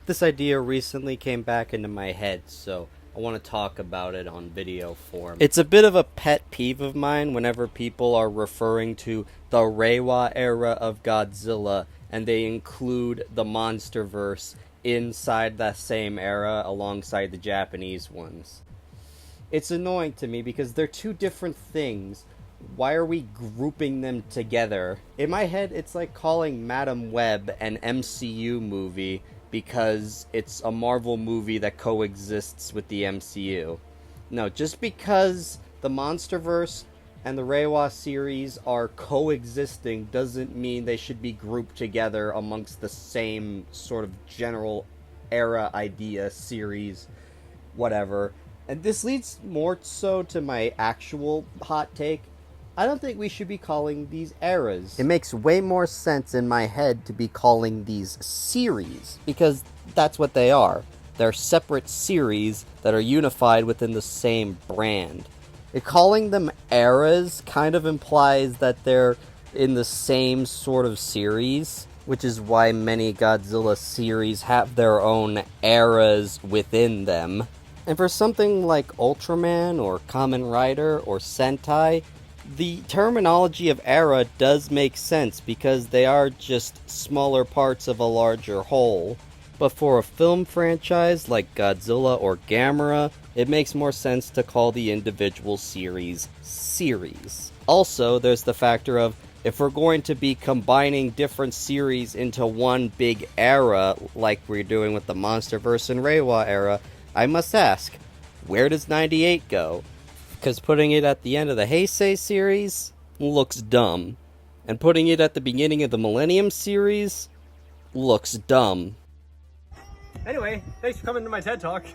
This idea recently came back into my head, so I want to talk about it on video form. It's a bit of a pet peeve of mine whenever people are referring to the Reiwa era of Godzilla and they include the Monsterverse inside that same era alongside the Japanese ones. It's annoying to me because they're two different things. Why are we grouping them together? In my head, it's like calling Madam Web an MCU movie because it's a Marvel movie that coexists with the MCU. No, just because the Monsterverse and the Reiwa series are coexisting doesn't mean they should be grouped together amongst the same sort of general era idea, series, whatever. And this leads more so to my actual hot take. I don't think we should be calling these eras. It makes way more sense in my head to be calling these series, because that's what they are. They're separate series that are unified within the same brand. Calling them eras kind of implies that they're in the same sort of series, which is why many Godzilla series have their own eras within them. And for something like Ultraman or Kamen Rider or Sentai, the terminology of era does make sense because they are just smaller parts of a larger whole. But for a film franchise like Godzilla or Gamera, it makes more sense to call the individual series series. Also, there's the factor of, if we're going to be combining different series into one big era, like we're doing with the Monsterverse and Reiwa era, I must ask, where does 98 go? Because putting it at the end of the Heisei series looks dumb. And putting it at the beginning of the Millennium series looks dumb. Anyway, thanks for coming to my TED Talk.